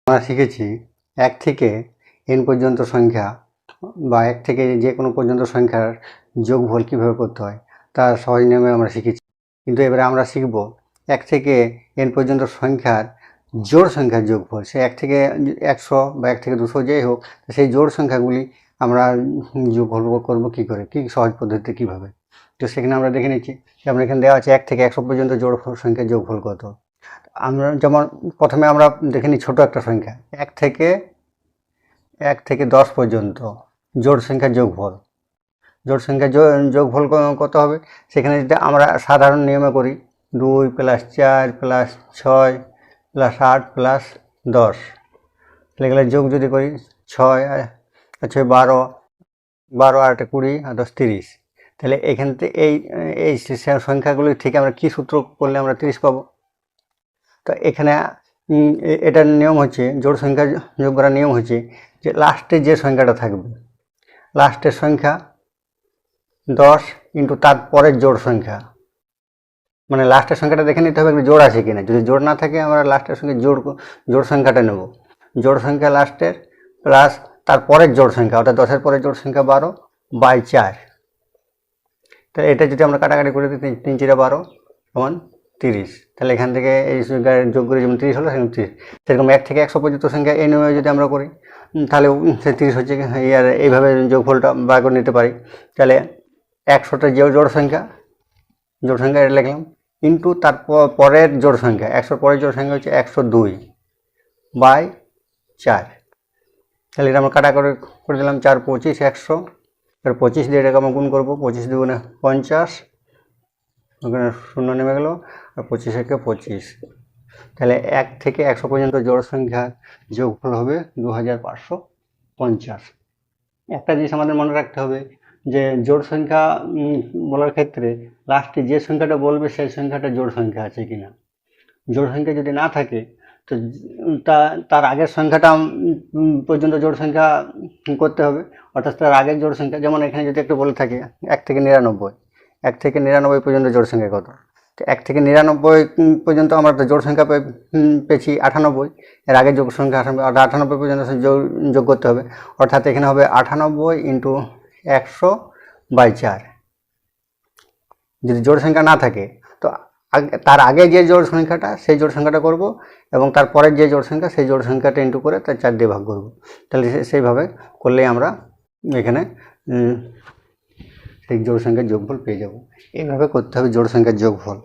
আমরা শিখেছি 1 থেকে n পর্যন্ত সংখ্যা বা 1 থেকে যে কোনো পর্যন্ত সংখ্যার যোগফল কীভাবে করতে হয় তার সহজ নিয়মে আমরা শিখেছি। কিন্তু এবারে আমরা শিখব 1 থেকে n পর্যন্ত সংখ্যার জোড় সংখ্যার যোগফল। সে 1 থেকে 100 বা 1 থেকে 200 যেই হোক, সেই জোড় সংখ্যাগুলি আমরা যোগফল করবো কী করে, কী সহজ পদ্ধতিতে কীভাবে। তো সেখানে আমরা দেখে নিচ্ছি যে আমরা এখানে দেওয়া আছে 1 থেকে 100 পর্যন্ত জোড় সংখ্যার যোগফল কত। আমরা যেমন প্রথমে আমরা দেখে নিই ছোটো একটা সংখ্যা 1 থেকে 10 পর্যন্ত জোড় সংখ্যার যোগফল। জোড় সংখ্যার যোগফল কত হবে, সেখানে যদি আমরা সাধারণ নিয়মে করি 2 + 4 + 6 + 8 + 10, এগুলো যোগ যদি করি 6 আর 6 12, 12 আর 20 আর 10 30। তাহলে এখান থেকে এই সংখ্যাগুলি থেকে আমরা কী সূত্র করলে আমরা 30 পাবো। তো এখানে এটার নিয়ম হচ্ছে, জোড় সংখ্যা যোগ করার নিয়ম হচ্ছে যে লাস্টে যে সংখ্যাটা থাকবে, লাস্টের সংখ্যা 10 ইন্টু তার পরের জোড় সংখ্যা, মানে লাস্টের সংখ্যাটা দেখে নিতে হবে জোড় আছে কিনা। যদি জোড় না থাকে আমরা লাস্টের সঙ্গে জোড় সংখ্যাটা নেব। জোড় সংখ্যা লাস্টের প্লাস তার পরের জোড় সংখ্যা, অর্থাৎ 10-এর পরের জোড় সংখ্যা 12/4। তাহলে এটা যদি আমরা কাটাকাটি করে দিই 3 × 12 = 30। তাহলে এখান থেকে এই সংখ্যার যোগ করে যেমন 30 হলো, সেরকম 30। সেরকম 1 থেকে 100 পর্যন্ত সংখ্যা এই নিয়মে যদি আমরা করি তাহলে সে 30 হচ্ছে। আর এইভাবে যোগফলটা বার করে নিতে পারি। তাহলে 100টা যে জোড় সংখ্যা এটা লিখলাম, ইন্টু তার পরের জোড় সংখ্যা, 100 পরের জোড় সংখ্যা হচ্ছে 102/4। তাহলে এটা আমরা কাটা করে দিলাম 4 25 100। এবার 25 দিয়ে এটাকে আমরা গুণ করবো, 25 × 2 = 50, ওখানে 0 নেমে গেল, আর 25 × 25। তাহলে 1 থেকে 100 পর্যন্ত জোড় সংখ্যার যোগফল হবে 2550। একটা জিনিস আমাদের মনে রাখতে হবে যে জোড় সংখ্যা বলার ক্ষেত্রে লাস্টে যে সংখ্যাটা বলবে সেই সংখ্যাটা জোড় সংখ্যা আছে কিনা। জোড় সংখ্যা যদি না থাকে তো তার আগের সংখ্যাটা পর্যন্ত জোড় সংখ্যা করতে হবে, অর্থাৎ তার আগের জোড় সংখ্যা। যেমন এখানে যদি একটু বলে থাকে 1 থেকে 99, 1 থেকে 99 পর্যন্ত জোড় সংখ্যা কত। তো 1 থেকে 99 পর্যন্ত আমরা তো জোড় সংখ্যা পেয়েছি 98, এর আগের যোগ সংখ্যা 98 পর্যন্ত যোগ করতে হবে। অর্থাৎ এখানে হবে 98 × 100/4। যদি জোড় সংখ্যা না থাকে তো তার আগে যে জোড় সংখ্যাটা সেই জোড় সংখ্যাটা করব, এবং তারপরের যে জোড় সংখ্যা সেই জোড় সংখ্যাটা ইন্টু করে তার 4 দিয়ে ভাগ করব। তাহলে সেইভাবে করলেই আমরা এখানে সেই জোড় সংখ্যার যোগফল পেয়ে যাব। এইভাবে করতে হবে জোড় সংখ্যার যোগফল।